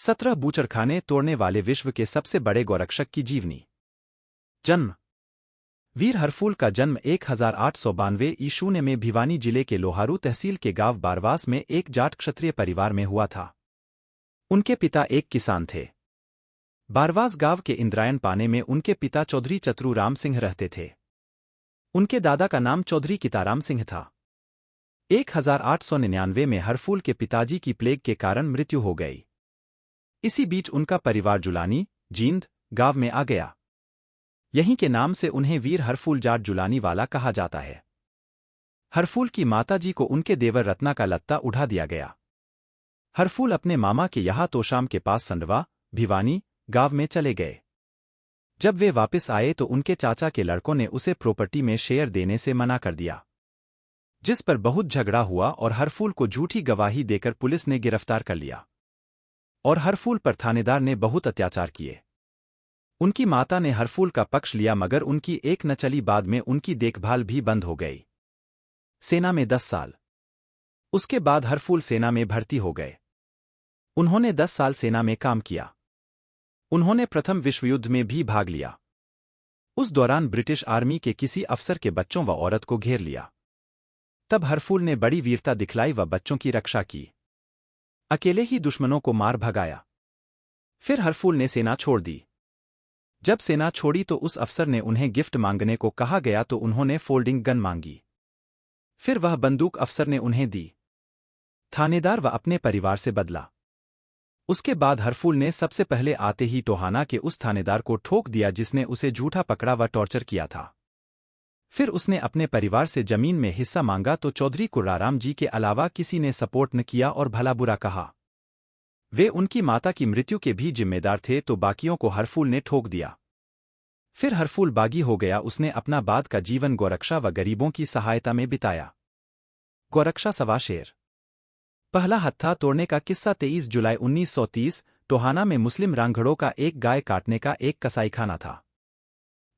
17 बूचड़खाने तोड़ने वाले विश्व के सबसे बड़े गौरक्षक की जीवनी। जन्म। वीर हरफूल का जन्म 1892 ईशूने में भिवानी जिले के लोहारू तहसील के गांव बारवास में एक जाट क्षत्रिय परिवार में हुआ था। उनके पिता एक किसान थे। बारवास गांव के इंद्रायण पाने में उनके पिता चौधरी चतुरू राम सिंह रहते थे। उनके दादा का नाम चौधरी किताराम सिंह था। 1899 में हरफूल के पिताजी की प्लेग के कारण मृत्यु हो गई। इसी बीच उनका परिवार जुलानी, जींद गांव में आ गया। यहीं के नाम से उन्हें वीर हरफूल जाट जुलानी वाला कहा जाता है। हरफूल की माताजी को उनके देवर रत्ना का लत्ता उठा दिया गया। हरफूल अपने मामा के यहाँ तोशाम के पास संडवा, भिवानी गांव में चले गए। जब वे वापस आए तो उनके चाचा के लड़कों ने उसे प्रॉपर्टी में शेयर देने से मना कर दिया, जिस पर बहुत झगड़ा हुआ और हरफूल को झूठी गवाही देकर पुलिस ने गिरफ्तार कर लिया और हरफूल पर थानेदार ने बहुत अत्याचार किए। उनकी माता ने हरफूल का पक्ष लिया मगर उनकी एक न चली। बाद में उनकी देखभाल भी बंद हो गई। सेना में 10 साल। उसके बाद हरफूल सेना में भर्ती हो गए। उन्होंने 10 साल सेना में काम किया। उन्होंने प्रथम विश्व युद्ध में भी भाग लिया। उस दौरान ब्रिटिश आर्मी के किसी अफसर के बच्चों व औरत को घेर लिया। तब हरफूल ने बड़ी वीरता दिखलाई व बच्चों की रक्षा की। अकेले ही दुश्मनों को मार भगाया। फिर हरफूल ने सेना छोड़ दी। जब सेना छोड़ी तो उस अफसर ने उन्हें गिफ्ट मांगने को कहा गया तो उन्होंने फोल्डिंग गन मांगी। फिर वह बंदूक अफसर ने उन्हें दी। थानेदार व अपने परिवार से बदला। उसके बाद हरफूल ने सबसे पहले आते ही टोहाना के उस थानेदार को ठोक दिया जिसने उसे झूठा पकड़ा व टॉर्चर किया था। फिर उसने अपने परिवार से जमीन में हिस्सा मांगा तो चौधरी कुर्राराम जी के अलावा किसी ने सपोर्ट न किया और भला बुरा कहा। वे उनकी माता की मृत्यु के भी जिम्मेदार थे तो बाकियों को हरफूल ने ठोक दिया। फिर हरफूल बागी हो गया। उसने अपना बाद का जीवन गौरक्षा व गरीबों की सहायता में बिताया। गौरक्षा सवा शेर। पहला हत्था तोड़ने का किस्सा 23 जुलाई 1930 टोहाना में मुस्लिम रांगड़ों का एक गाय काटने का एक कसाईखाना था।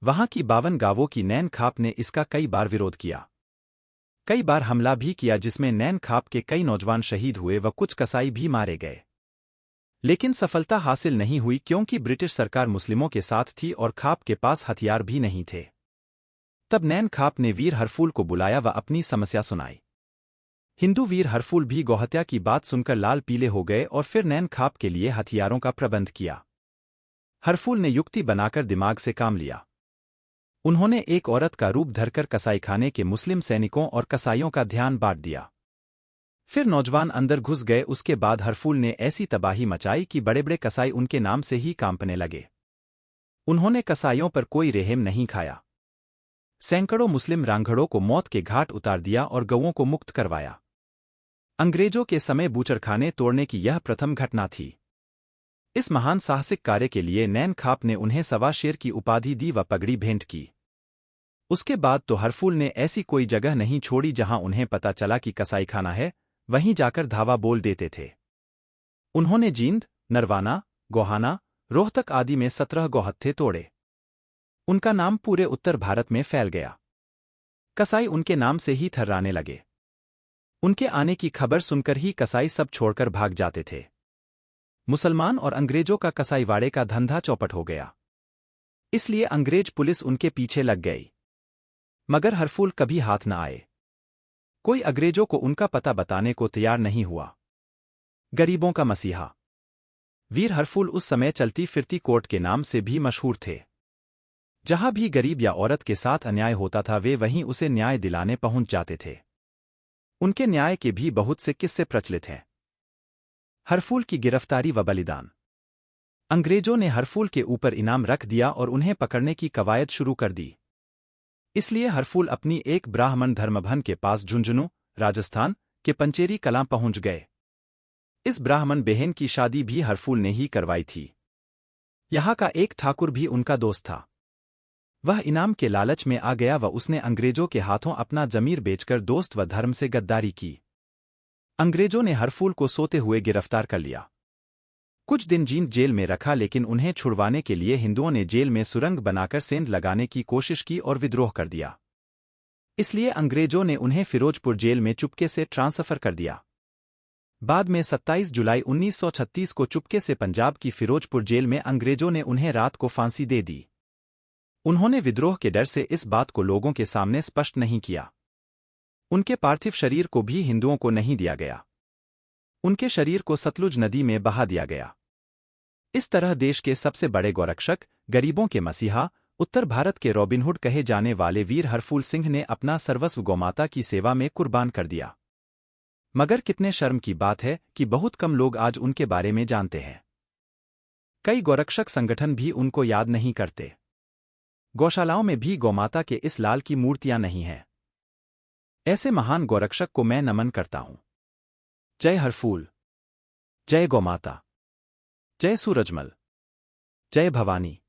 वहां की 52 गांवों की नैन खाप ने इसका कई बार विरोध किया। कई बार हमला भी किया जिसमें नैन खाप के कई नौजवान शहीद हुए व कुछ कसाई भी मारे गए। लेकिन सफलता हासिल नहीं हुई क्योंकि ब्रिटिश सरकार मुस्लिमों के साथ थी और खाप के पास हथियार भी नहीं थे। तब नैन खाप ने वीर हरफूल को बुलाया व अपनी समस्या सुनाई। हिंदू वीर हरफूल भी गौहत्या की बात सुनकर लाल पीले हो गए और फिर नैन खाप के लिए हथियारों का प्रबंध किया। हरफूल ने युक्ति बनाकर दिमाग से काम लिया। उन्होंने एक औरत का रूप धरकर कसाईखाने के मुस्लिम सैनिकों और कसाईयों का ध्यान बांट दिया। फिर नौजवान अंदर घुस गए। उसके बाद हरफूल ने ऐसी तबाही मचाई कि बड़े बड़े कसाई उनके नाम से ही कांपने लगे। उन्होंने कसाईयों पर कोई रहम नहीं खाया। सैकड़ों मुस्लिम रांगड़ों को मौत के घाट उतार दिया और गौओं को मुक्त करवाया। अंग्रेजों के समय बूचड़खाने तोड़ने की यह प्रथम घटना थी। इस महान साहसिक कार्य के लिए नैन खाप ने उन्हें सवा शेर की उपाधि दी व पगड़ी भेंट की। उसके बाद तो हरफूल ने ऐसी कोई जगह नहीं छोड़ी जहां उन्हें पता चला कि कसाईखाना है, वहीं जाकर धावा बोल देते थे। उन्होंने जींद, नरवाना, गोहाना, रोहतक आदि में 17 गौहत्थे तोड़े। उनका नाम पूरे उत्तर भारत में फैल गया। कसाई उनके नाम से ही थर्राने लगे। उनके आने की खबर सुनकर ही कसाई सब छोड़कर भाग जाते थे। मुसलमान और अंग्रेजों का कसाईवाड़े का धंधा चौपट हो गया। इसलिए अंग्रेज पुलिस उनके पीछे लग गई। मगर हरफूल कभी हाथ न आए। कोई अंग्रेजों को उनका पता बताने को तैयार नहीं हुआ। गरीबों का मसीहा वीर हरफूल उस समय चलती फिरती कोर्ट के नाम से भी मशहूर थे। जहां भी गरीब या औरत के साथ अन्याय होता था वे वहीं उसे न्याय दिलाने पहुंच जाते थे। उनके न्याय के भी बहुत से किस्से प्रचलित हैं। हरफूल की गिरफ्तारी व बलिदान। अंग्रेजों ने हरफूल के ऊपर इनाम रख दिया और उन्हें पकड़ने की कवायद शुरू कर दी। इसलिए हरफूल अपनी एक ब्राह्मण धर्मभन के पास झुंझुनू, राजस्थान के पंचेरी कलां पहुंच गए। इस ब्राह्मण बहन की शादी भी हरफूल ने ही करवाई थी। यहां का एक ठाकुर भी उनका दोस्त था। वह इनाम के लालच में आ गया व उसने अंग्रेजों के हाथों अपना जमीर बेचकर दोस्त व धर्म से गद्दारी की। अंग्रेजों ने हरफूल को सोते हुए गिरफ्तार कर लिया। कुछ दिन जींद जेल में रखा लेकिन उन्हें छुड़वाने के लिए हिंदुओं ने जेल में सुरंग बनाकर सेंध लगाने की कोशिश की और विद्रोह कर दिया। इसलिए अंग्रेजों ने उन्हें फिरोजपुर जेल में चुपके से ट्रांसफर कर दिया। बाद में 27 जुलाई 1936 को चुपके से पंजाब की फिरोजपुर जेल में अंग्रेजों ने उन्हें रात को फांसी दे दी। उन्होंने विद्रोह के डर से इस बात को लोगों के सामने स्पष्ट नहीं किया। उनके पार्थिव शरीर को भी हिंदुओं को नहीं दिया गया। उनके शरीर को सतलुज नदी में बहा दिया गया। इस तरह देश के सबसे बड़े गौरक्षक, गरीबों के मसीहा, उत्तर भारत के रॉबिनहुड कहे जाने वाले वीर हरफूल सिंह ने अपना सर्वस्व गौमाता की सेवा में कुर्बान कर दिया। मगर कितने शर्म की बात है कि बहुत कम लोग आज उनके बारे में जानते हैं। कई गौरक्षक संगठन भी उनको याद नहीं करते। गौशालाओं में भी गौमाता के इस लाल की मूर्तियां नहीं हैं। ऐसे महान गौरक्षक को मैं नमन करता हूं। जय हरफूल, जय गौमाता, जय सूरजमल, जय भवानी।